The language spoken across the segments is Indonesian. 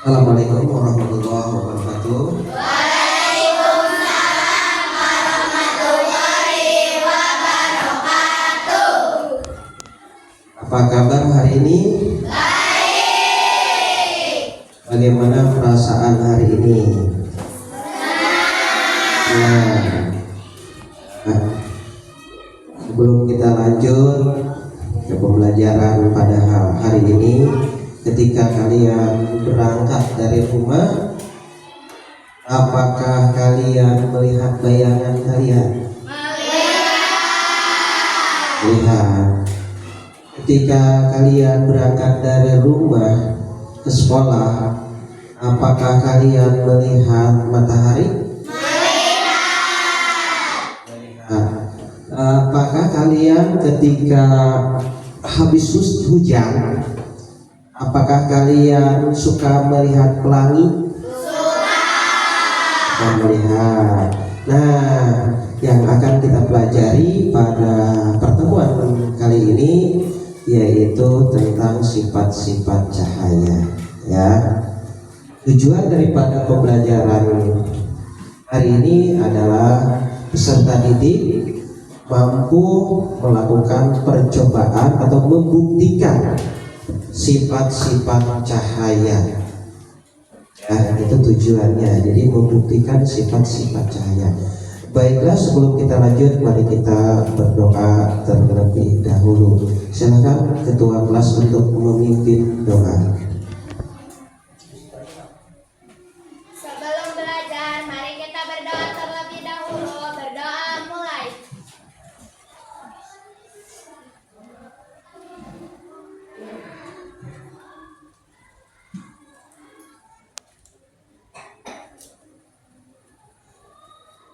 Assalamualaikum warahmatullahi wabarakatuh. Waalaikumsalam warahmatullahi wabarakatuh. Apa kabar hari ini? Baik. Bagaimana perasaan hari ini? Nah, sebelum kita lanjut ke pembelajaran pada hari ini, ketika kalian berangkat dari rumah, apakah kalian melihat bayangan kalian? Melihat. Ketika kalian berangkat dari rumah ke sekolah, apakah kalian melihat matahari? Apakah kalian ketika habis hujan, apakah kalian suka melihat pelangi? Suka melihat. Nah, yang akan kita pelajari pada pertemuan kali ini yaitu tentang sifat-sifat cahaya. Ya, tujuan daripada pembelajaran hari ini adalah peserta didik mampu melakukan percobaan atau membuktikan sifat-sifat cahaya. Ya, itu tujuannya. Jadi membuktikan sifat-sifat cahaya. Baiklah, sebelum kita lanjut, mari kita berdoa terlebih dahulu. Silakan ketua kelas untuk memimpin doa. Sebelum belajar, mari kita berdoa terlebih dahulu. Berdoa mulai.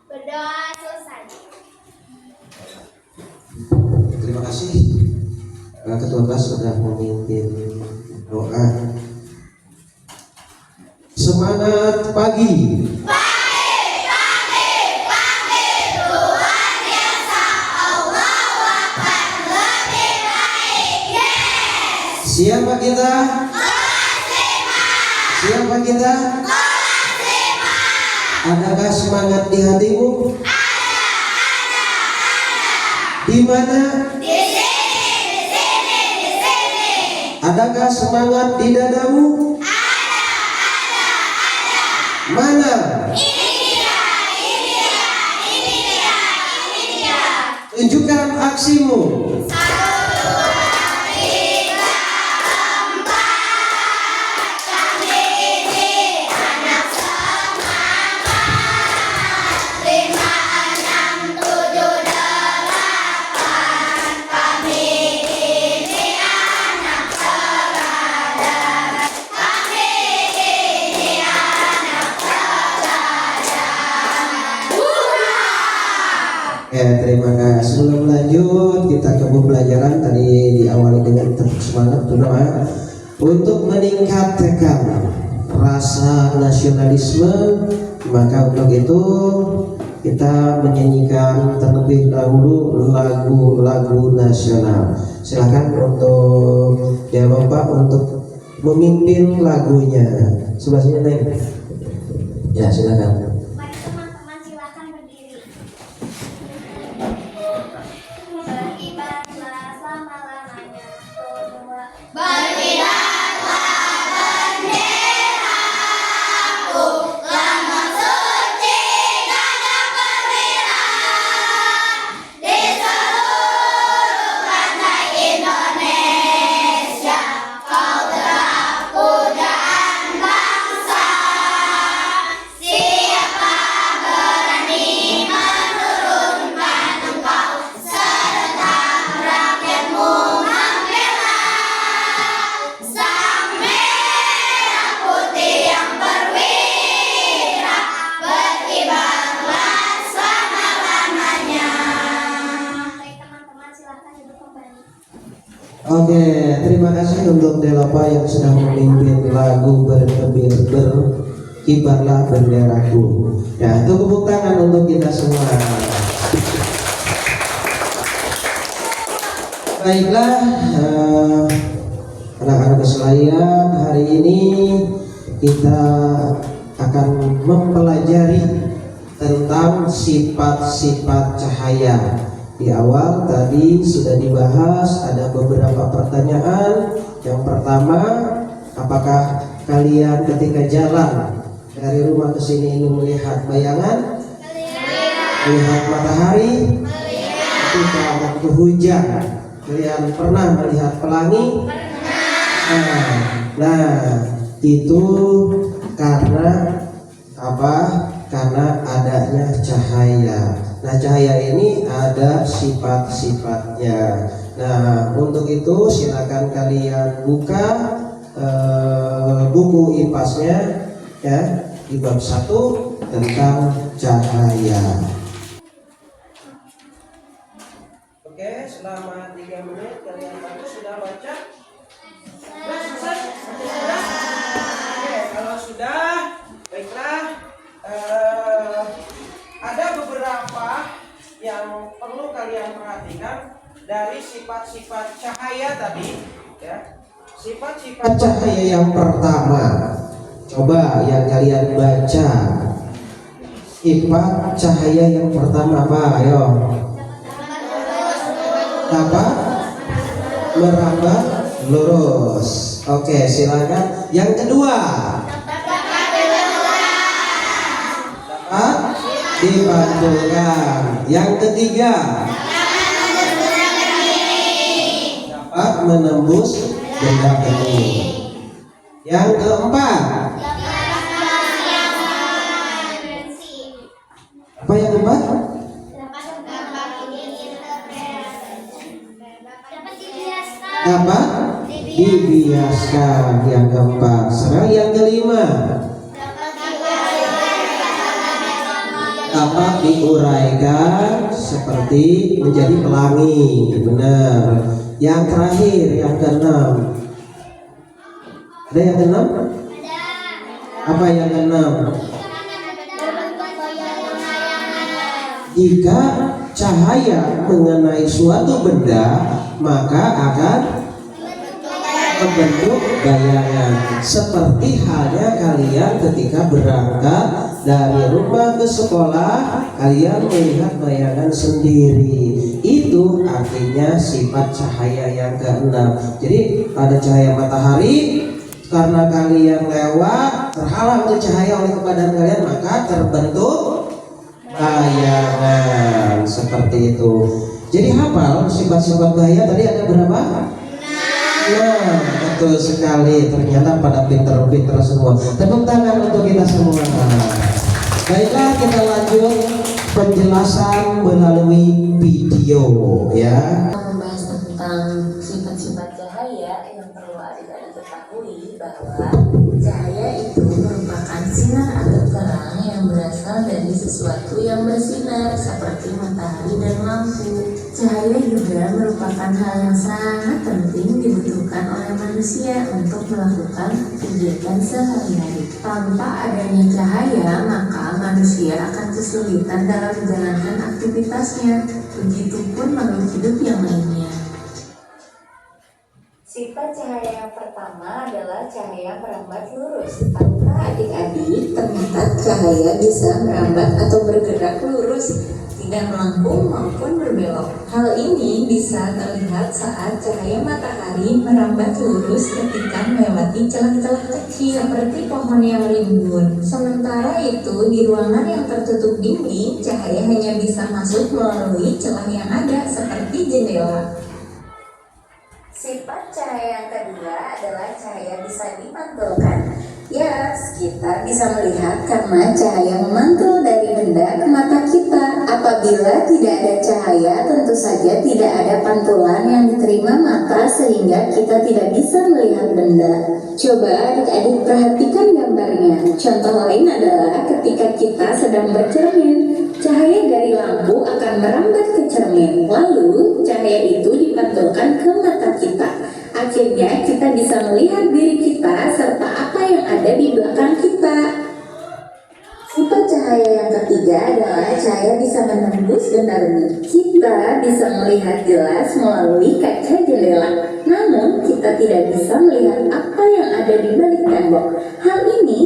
Berdoa selesai. Terima kasih ketua kelas sudah memimpin doa. Semangat pagi. Siapa kita? Siapa kita? Adakah semangat di hatimu? Di mana? Di sini. Adakah semangat di dadamu? Mana? Ini dia. Tunjukkan aksimu. 1, 2, 3, 4. Kami ini anak semangat. 5, 6, 7, 8. Kami ini anak teladan. Kami ini anak teladan. Ya, terima kasih. Sebelum lanjut kita ke pembelajaran, tadi diawali dengan tepuk semangat berdoa untuk meningkatkan rasa nasionalisme. Maka untuk itu kita menyanyikan terlebih dahulu lagu-lagu nasional. Silakan untuk ya Bapak untuk memimpin lagunya. Sebelah sini Neng. Ya, silakan. Mari teman-teman silakan berdiri. Berkibarlah selama-lamanya. Berkibarlah benderaku, lambang suci gagah perwira. Di seluruh pantai Indonesia, kau telah pujaan bangsa. Siapa berani menurunkan engkau, serta rakyatmu membela. Sang merah putih yang perwira, berkibarlah selama-lamanya. Baik teman-teman, silakan duduk kembali. Oke, terima kasih untuk Delapa yang sudah memimpin lagu berkibarlah benderaku. Ya, tepuk tangan untuk kita semua. Baiklah, anak-anak sekalian, hari ini kita akan mempelajari tentang sifat-sifat cahaya. Di awal tadi sudah dibahas, ada beberapa pertanyaan. Yang pertama, apakah kalian ketika jalan dari rumah ke sini ini melihat bayangan? Melihat matahari? Ketika waktu hujan, kalian pernah melihat pelangi? Nah, itu karena apa? Karena adanya cahaya. Nah, cahaya ini ada sifat-sifatnya. Nah, untuk itu silakan kalian buka buku IPAS-nya ya, di bab 1 tentang cahaya. Oke, selama 3 menit kalian sudah baca? Sudah selesai? Sudah? Oke, kalau sudah, baiklah. Ada beberapa yang perlu kalian perhatikan dari sifat-sifat cahaya tadi, ya. Sifat-sifat cahaya yang pertama, coba yang kalian baca. Sifat cahaya yang pertama apa? Ayo. Apa? Merambat lurus. Oke, silakan. Yang kedua. Dapat dipantulkan. Yang ketiga. Dapat menembus benda ini. Yang keempat. Apa yang keempat? Dapat dibiaskan. Yang keempat. Sekarang yang kelima. Dapat diuraikan seperti menjadi pelangi. Benar. Yang terakhir, yang keenam. Ada yang keenam? Apa yang keenam? Jika cahaya mengenai suatu benda, maka akan membentuk bayangan. Seperti halnya kalian ketika berangkat dari rumah ke sekolah, kalian melihat bayangan sendiri. Itu artinya sifat cahaya yang keenam. Jadi pada cahaya matahari, karena kalian lewat terhalang oleh cahaya oleh badan kalian, maka terbentuk bayangan seperti itu. Jadi hafal sifat-sifat cahaya tadi ada berapa? Nah, betul sekali. Ternyata pada pinter-pinter semua. Tepuk tangan untuk kita semua. Baiklah, kita lanjut penjelasan melalui video ya. Membahas tentang sifat-sifat cahaya, yang perlu adik-adik ketahui bahwa cahaya itu merupakan sinar atau terang yang berasal dari sesuatu yang bersinar seperti matahari dan lampu. Cahaya juga merupakan hal yang sangat penting dibutuhkan oleh manusia untuk melakukan kegiatan sehari-hari. Tanpa adanya cahaya, maka manusia akan kesulitan dalam menjalankan aktivitasnya. Begitupun makhluk hidup yang lainnya. Sifat cahaya yang pertama adalah cahaya merambat lurus. Tahukah adik-adik, ternyata cahaya bisa merambat atau bergerak lurus, tidak melengkung maupun berbelok. Hal ini bisa terlihat saat cahaya matahari merambat lurus ketika melewati celah-celah kecil seperti pohon yang rimbun. Sementara itu, di ruangan yang tertutup dinding, cahaya hanya bisa masuk melalui celah yang ada seperti jendela. Sifat cahaya yang kedua adalah cahaya bisa dimantulkan. Yes, kita bisa melihat karena cahaya memantul dari benda ke mata kita. Apabila tidak ada cahaya, tentu saja tidak ada pantulan yang diterima mata sehingga kita tidak bisa melihat benda. Coba adik-adik perhatikan gambarnya. Contoh lain adalah ketika kita sedang bercermin. Cahaya dari lampu akan merambat ke cermin, lalu cahaya itu dipantulkan ke mata kita. Akhirnya kita bisa melihat diri kita serta apa yang ada di belakang kita. Sifat cahaya yang ketiga adalah cahaya bisa menembus benda-benda. Kita bisa melihat jelas melalui kaca jendela, namun kita tidak bisa melihat apa yang ada di balik tembok. Hal ini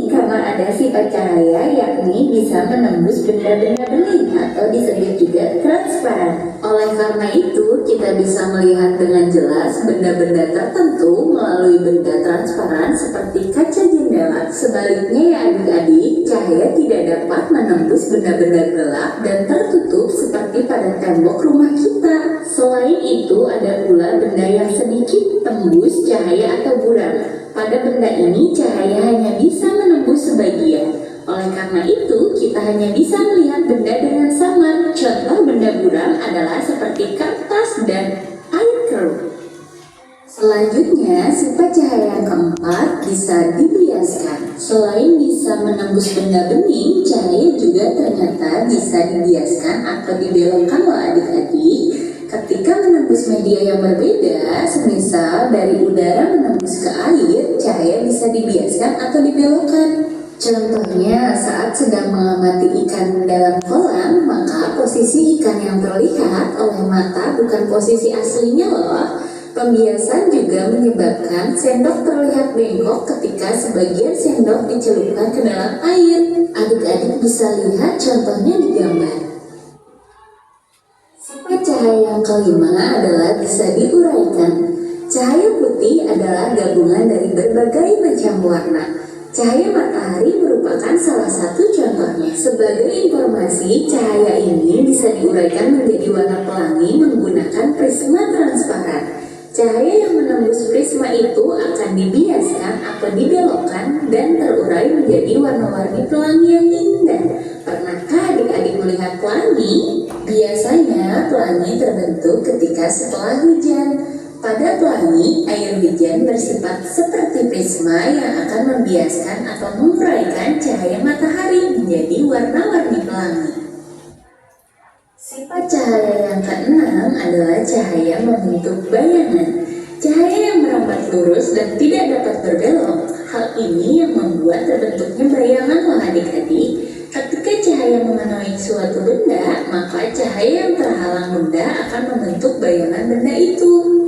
ada sifat cahaya yakni bisa menembus benda-benda bening atau disebut juga transparan. Oleh karena itu, kita bisa melihat dengan jelas benda-benda tertentu melalui benda transparan seperti kaca jendela. Sebaliknya ya adik-adik, cahaya tidak dapat menembus benda-benda gelap dan tertutup seperti pada tembok rumah kita. Selain itu, ada pula benda yang sedikit tembus cahaya atau buram. Pada benda ini, cahaya hanya bisa menembus sebagian. Oleh karena itu, kita hanya bisa melihat benda dengan samar. Contoh benda buram adalah seperti kertas dan air keruh. Selanjutnya, sifat cahaya yang keempat bisa dibiaskan. Selain bisa menembus benda bening, cahaya juga ternyata bisa dibiaskan atau dibelokkan loh adik-adik. Ketika menembus media yang berbeda, semisal dari udara menembus ke air, cahaya bisa dibiaskan atau dibelokkan. Contohnya, saat sedang mengamati ikan dalam kolam, maka posisi ikan yang terlihat oleh mata bukan posisi aslinya loh. Pembiasan juga menyebabkan sendok terlihat bengkok ketika sebagian sendok dicelupkan ke dalam air. Adik-adik bisa lihat contohnya di gambar. Sifat cahaya yang kelima adalah bisa diuraikan. Cahaya putih adalah gabungan dari berbagai macam warna. Cahaya matahari merupakan salah satu contohnya. Sebagai informasi, cahaya ini bisa diuraikan menjadi warna pelangi menggunakan prisma transparan. Cahaya yang menembus prisma itu akan dibiaskan atau dibelokkan dan terurai menjadi warna-warni pelangi yang indah. Pernahkah adik-adik melihat pelangi? Biasanya pelangi terbentuk ketika setelah hujan. Pada pelangi, air hujan bersifat seperti prisma yang akan membiaskan atau menguraikan cahaya matahari menjadi warna-warni pelangi. Sifat cahaya yang keenam adalah cahaya membentuk bayangan. Cahaya yang merambat lurus dan tidak dapat berbelok. Hal ini yang membuat terbentuknya bayangan loh adik-adik. Ketika cahaya mengenai suatu benda, maka cahaya yang terhalang benda akan membentuk bayangan benda itu.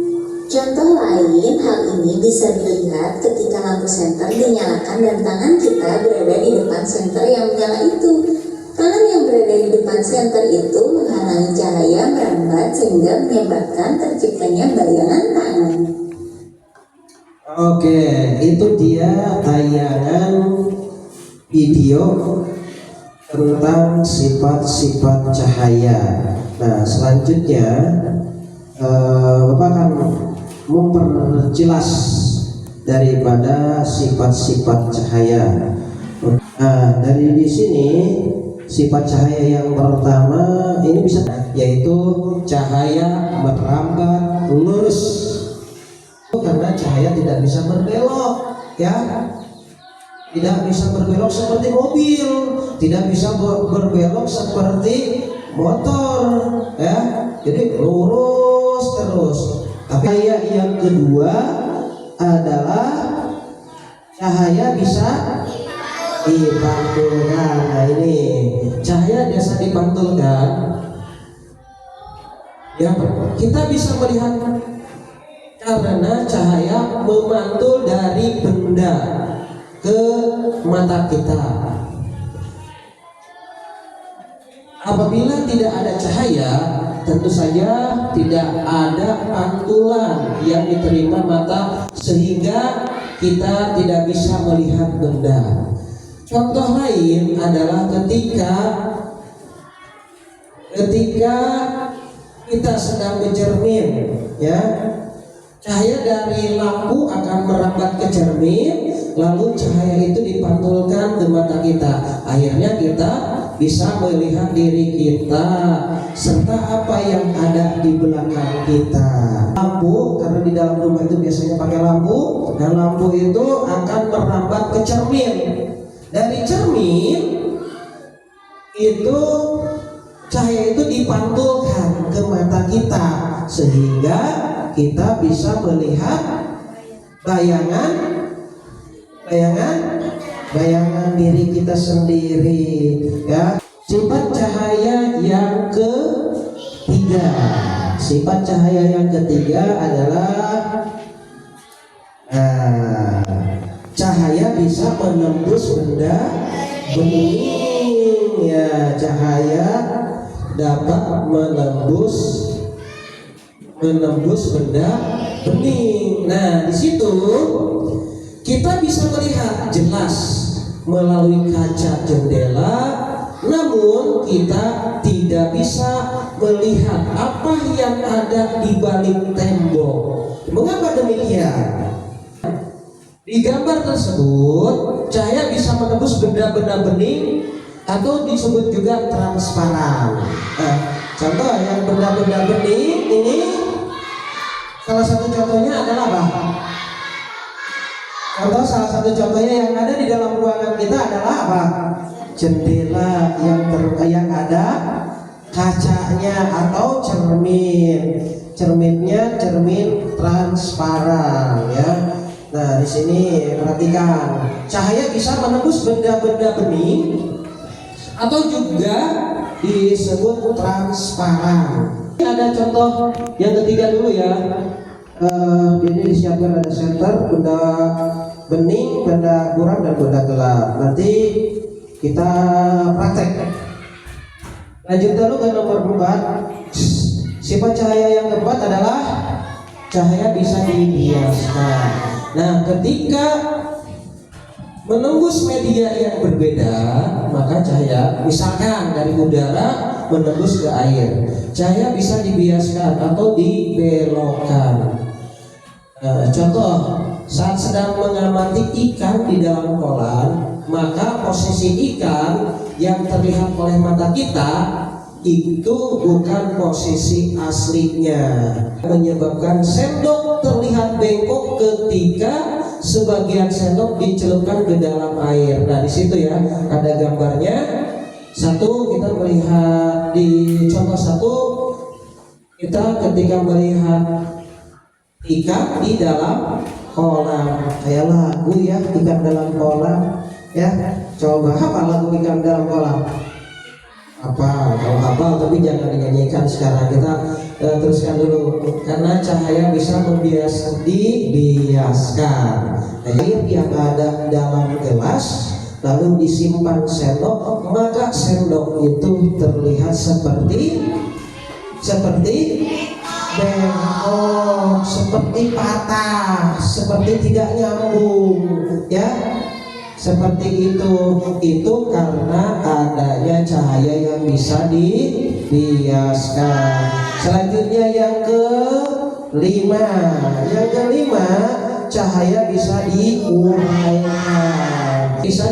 Contoh lain, hal ini bisa dilihat ketika lampu senter dinyalakan dan tangan kita berada di depan senter yang menyala itu. Tangan yang berada di depan senter itu menghalangi cahaya merambat sehingga menyebabkan terciptanya bayangan tangan. Oke, itu dia tayangan video tentang sifat-sifat cahaya. Nah, selanjutnya Bapak akan memperjelas daripada sifat-sifat cahaya. Nah, dari di sini sifat cahaya yang pertama ini bisa yaitu cahaya merambat lurus. Karena cahaya tidak bisa berbelok, ya. Tidak bisa berbelok seperti mobil, tidak bisa berbelok seperti motor, ya. Jadi lurus terus. Tapi cahaya yang kedua adalah cahaya bisa dipantulkan. Nah, ini cahaya biasa dipantulkan. Ya, kita bisa melihat karena cahaya memantul dari benda ke mata kita. Apabila tidak ada cahaya, tentu saja tidak ada pantulan yang diterima mata sehingga kita tidak bisa melihat benda. Contoh lain adalah ketika kita sedang bercermin, ya. Cahaya dari lampu akan merambat ke cermin, lalu cahaya itu dipantulkan ke mata kita. Akhirnya kita bisa melihat diri kita serta apa yang ada di belakang kita. Lampu, karena di dalam rumah itu biasanya pakai lampu, dan lampu itu akan merambat ke cermin. Dari cermin itu cahaya itu dipantulkan ke mata kita sehingga kita bisa melihat bayangan diri kita sendiri, ya. Sifat cahaya yang ketiga, adalah cahaya bisa menembus benda bening, ya, cahaya dapat menembus benda bening. Nah, di situ kita bisa melihat jelas melalui kaca jendela, namun kita tidak bisa melihat apa yang ada di balik tembok. Mengapa demikian? Di gambar tersebut, cahaya bisa menembus benda-benda bening atau disebut juga transparan. Contoh yang benda-benda bening ini, salah satu contohnya adalah apa? Salah satu contohnya yang ada di dalam ruangan kita adalah apa? Jendela yang ada kacanya atau cerminnya cermin transparan, ya. Nah, di sini perhatikan, cahaya bisa menembus benda-benda bening atau juga disebut transparan. Ada contoh yang ketiga dulu, ya. Ini disiapkan ada center, benda bening, benda buram, dan benda gelap. Nanti kita praktek. Lanjut dulu ke nomor 4. Sifat cahaya yang keempat adalah cahaya bisa dibiaskan. Nah, ketika menembus media yang berbeda, maka cahaya, misalkan dari udara menembus ke air, cahaya bisa dibiaskan atau dibelokkan. Contoh, saat sedang mengamati ikan di dalam kolam, maka posisi ikan yang terlihat oleh mata kita itu bukan posisi aslinya, menyebabkan sendok terlihat bengkok ketika sebagian sendok dicelupkan ke dalam air. Nah, di situ, ya, ada gambarnya. Satu, kita melihat di contoh 1, kita ketika melihat ikan di dalam kolam, kayak lagu, ya, ikan dalam kolam, ya. Coba hafal lagu ikan dalam kolam. Apa? Kalau hafal tapi jangan dinyanyikan sekarang. Kita teruskan dulu, karena cahaya bisa dibiaskan. Air yang ada dalam gelas lalu disimpan sendok, maka sendok itu terlihat seperti bengkok, seperti patah, seperti tidak nyambung, ya. Seperti itu karena adanya cahaya yang bisa dibiaskan. Selanjutnya yang kelima, cahaya bisa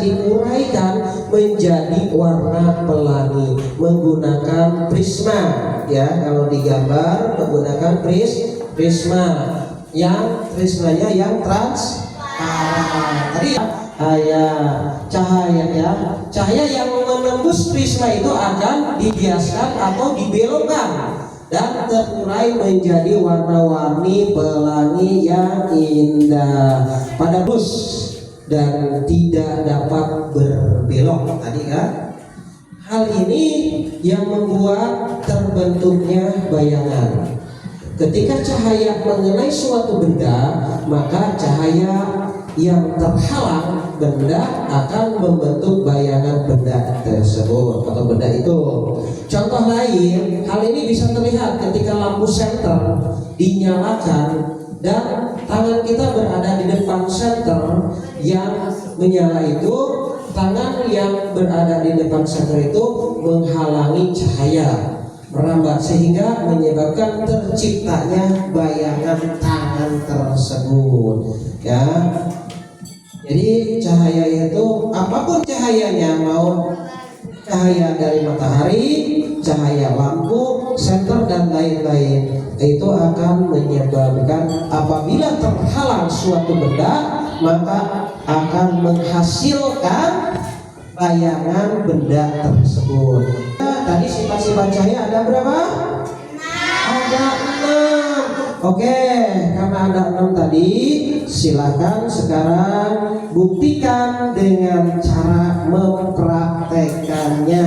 diuraikan menjadi warna pelangi menggunakan prisma, ya. Kalau digambar menggunakan prisma yang prismanya yang transparan. Tadi cahaya yang menembus prisma itu akan dibiaskan atau dibelokkan dan terurai menjadi warna-warni pelangi yang indah pada bus dan tidak dapat berbelok tadi, kan. Hal ini yang membuat terbentuknya bayangan. Ketika cahaya mengenai suatu benda, maka cahaya yang terhalang benda akan membentuk bayangan benda tersebut atau benda itu. Contoh lain, hal ini bisa terlihat ketika lampu senter dinyalakan dan tangan kita berada di depan senter yang menyala itu. Tangan yang berada di depan senter itu menghalangi cahaya merambat sehingga menyebabkan terciptanya bayangan tangan tersebut, ya. Jadi cahaya itu apapun cahayanya, mau cahaya dari matahari, cahaya lampu, senter, dan lain-lain, itu akan menyebabkan apabila terhalang suatu benda maka akan menghasilkan bayangan benda tersebut. Tadi sifat-sifat cahaya ada berapa? 6. Oke, karena ada 6 tadi, silakan sekarang buktikan dengan cara mempraktekannya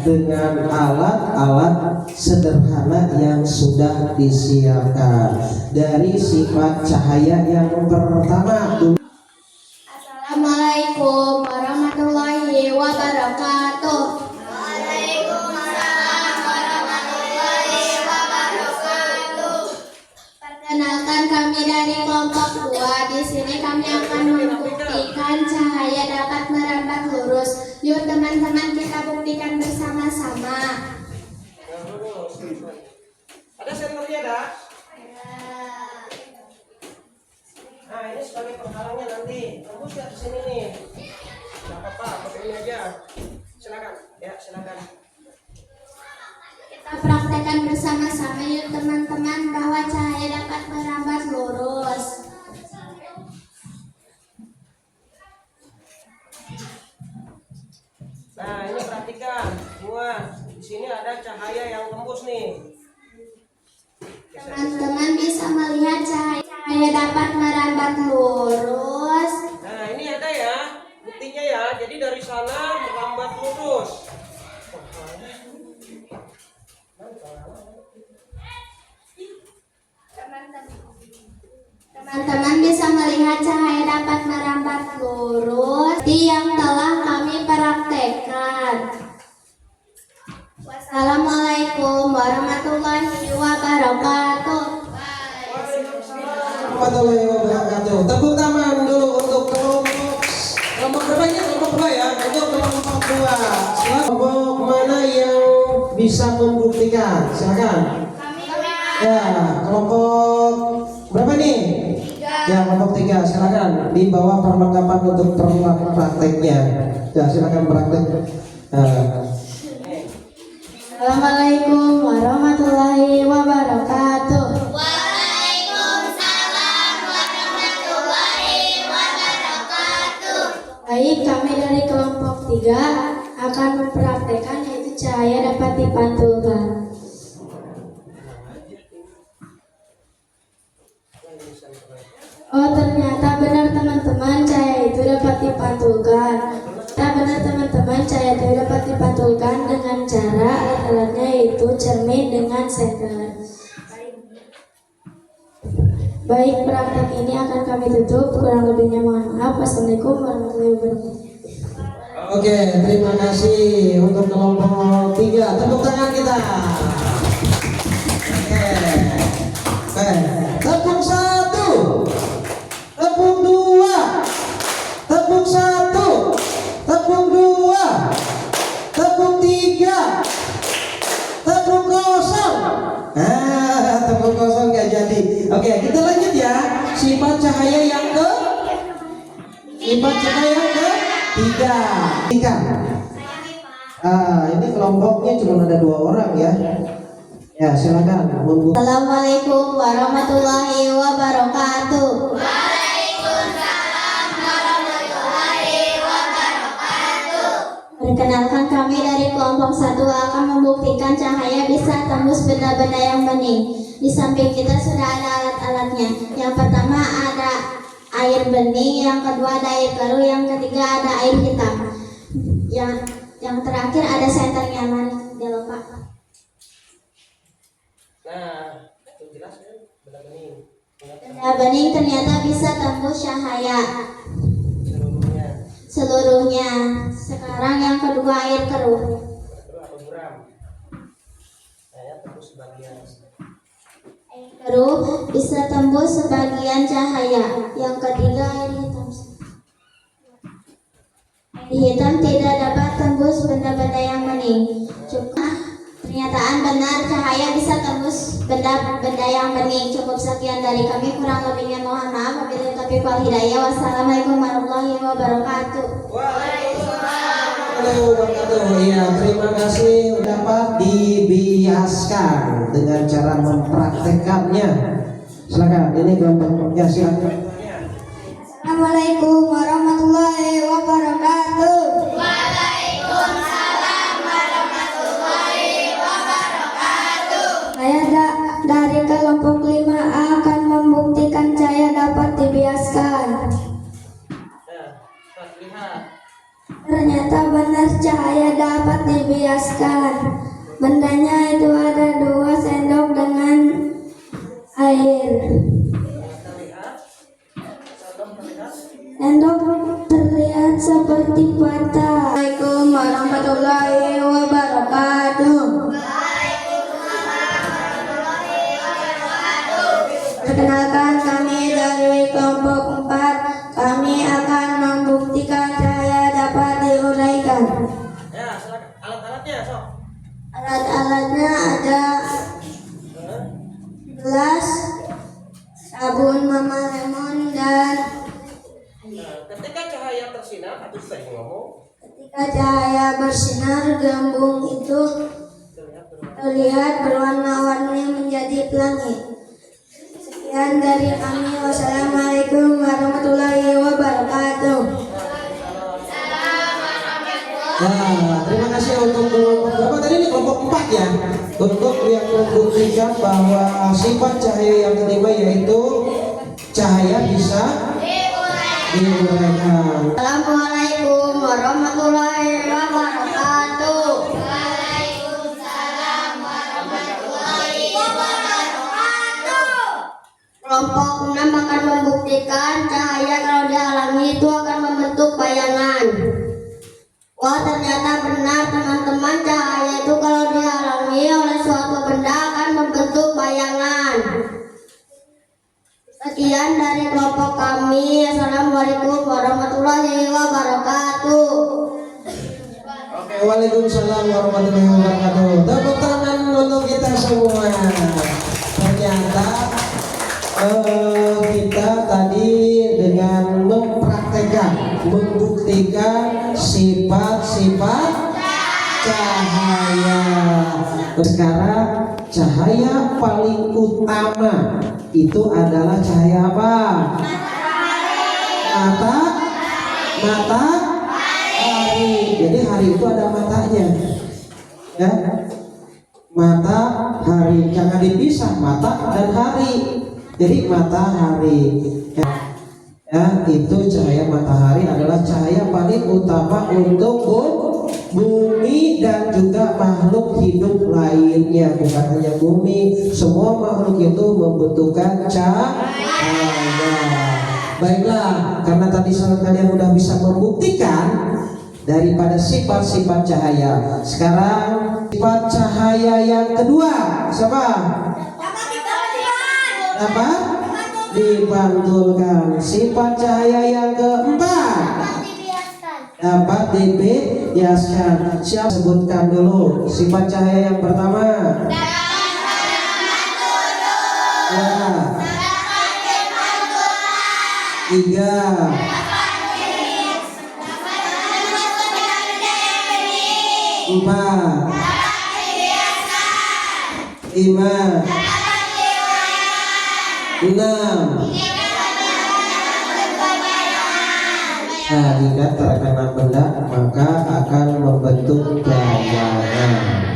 dengan alat-alat sederhana yang sudah disiapkan. Dari sifat cahaya yang pertama, Assalamualaikum warahmatullahi wabarakatuh. Perkenalkan, kami dari kelompok 2. Di sini kami akan membuktikan cahaya dapat merambat lurus. Yuk teman-teman, kita buktikan bersama-sama. Ada senternya dah? Nah, ini sebagai penghalangnya nanti. Tembus ya ke sini nih. Enggak apa-apa, pakai ini aja. Silakan. Ya, silakan. Kita praktekkan bersama-sama yuk teman-teman bahwa cahaya dapat merambat lurus. Nah, ini perhatikan semua. Di sini ada cahaya yang tembus nih. Teman-teman bisa melihat cahaya dapat merambat lurus. Nah, ini ada ya buktinya ya. Jadi dari sana merambat lurus. Teman-teman bisa melihat cahaya dapat merambat lurus yang telah kami praktekkan. Wassalamualaikum warahmatullahi wabarakatuh. Warahmatullahi wabarakatuh. Tepuk tangan dulu untuk kelompok berapa ini? Kelompok 2 ya. Untuk kelompok 2. Kelompok mana yang bisa membuktikan? Silakan. Ya, kelompok berapa nih? Ya, kelompok 3. Silakan dibawa perlengkapan untuk prakteknya. Ya, silakan praktek. Assalamualaikum warahmatullahi wabarakatuh. Waalaikumsalam warahmatullahi wabarakatuh. Baik, kami dari kelompok 3 akan mempraktekkan yaitu cahaya dapat dipantulkan. Oh, ternyata benar teman-teman, cahaya itu dapat dipantulkan. Tak benar teman-teman, cahaya itu dapat dipantulkan dengan cara alat-alatnya yaitu cermin dengan senter. Baik, praktek ini akan kami tutup. Kurang lebihnya mohon maaf. Wassalamualaikum warahmatullahi wabarakatuh. Oke, terima kasih untuk kelompok 3. Tepuk tangan kita. Oke. Tepuk 1. Tepuk 2. Tepuk 1. Tepuk 2. Tepuk 3. Tepuk kosong. Tepuk kosong gak jadi. Oke, kita lanjut ya. Sifat cahaya yang ke 3. Ini kelompoknya cuma ada 2 orang ya. Ya, silakan. Assalamualaikum warahmatullahi wabarakatuh. Waalaikumsalam warahmatullahi wabarakatuh. Perkenalkan, kami dari kelompok 1 akan membuktikan cahaya bisa tembus benda-benda yang bening. Di samping kita sudah ada alat-alatnya. Yang pertama ada air bening, yang kedua ada air keruh, yang ketiga ada air hitam. Yang terakhir ada senternya, mari jangan lupa. Nah, itu jelas kan? Benda bening. Benda bening ternyata bisa tembus cahaya seluruhnya. Sekarang yang kedua air keruh. Atau buram. Nah, ya tembus sebagian. Air keruh bisa tembus sebagian cahaya. Yang ketiga air hitam. Air hitam tidak dapat tembus benda-benda yang bening. Pernyataan benar, cahaya bisa tembus benda-benda yang bening. Cukup sekian dari kami, kurang lebihnya mohon maaf. Wabillahi taufiq wal hidayah. Wassalamualaikum warahmatullahi wabarakatuh. Waalaikumsalam warahmatullahi wabarakatuh. Iya, terima kasih dapat dibiaskan dengan cara mempraktekannya. Silakan, ini kelompoknya silakan. Assalamualaikum warahmatullahi wabarakatuh. Waalaikumsalam warahmatullahi wabarakatuh. Saya dari kelompok 5 akan membuktikan cahaya dapat dibiaskan. Lihat. Ternyata benar cahaya dapat dibiaskan. Bendanya itu ada 2 sendok dengan air. Sendok terlihat berpatah. Assalamualaikum warahmatullahi wabarakatuh. Perkenalkan, kami dari kelompok 4. Kami akan membuktikan cahaya dapat diuraikan. Ya, silakan. Alat-alatnya, sok. Alat-alatnya ada gelas, sabun mama lemon, dan Ketika cahaya tersinar, atau tadi ngomong, ketika cahaya bersinar, gembung itu terlihat berwarna-warni menjadi pelangi. Sekian dari kami. Wassalamualaikum warahmatullahi wabarakatuh. Nah, terima kasih untuk kelompok berapa tadi ini kelompok 4 ya, untuk yang membuktikan bahwa sifat cahaya yang kelima yaitu cahaya bisa diuraikan. Assalamualaikum warahmatullahi wabarakatuh. Kelompok 6 akan membuktikan cahaya kalau dihalangi itu akan membentuk bayangan. Wah, ternyata benar teman-teman, cahaya itu kalau dihalangi oleh suatu benda akan membentuk bayangan. Sekian dari kelompok kami. Assalamualaikum warahmatullahi wabarakatuh. Oke, waalaikumsalam warahmatullahi wabarakatuh. Tepuk tangan untuk kita semua. Ternyata kita tadi dengan mempraktekkan, membuktikan sifat-sifat cahaya. Sekarang cahaya paling utama itu adalah cahaya apa? Matahari. Jadi hari itu ada matanya, ya. Matahari, jangan dipisah mata dan hari. Jadi matahari, ya, itu cahaya matahari adalah cahaya paling utama untuk bumi dan juga makhluk hidup lainnya. Bukan hanya bumi, semua makhluk itu membutuhkan cahaya. Baiklah, karena tadi kalian sudah bisa membuktikan daripada sifat-sifat cahaya. Sekarang sifat cahaya yang kedua, siapa? Dapat dipantulkan. Sifat cahaya yang keempat dapat dibiaskan. Siapa sebutkan dulu sifat cahaya yang pertama? Ya. 3. 4. 5. 6. Nah, jika terkena benda maka akan membentuk bayangan.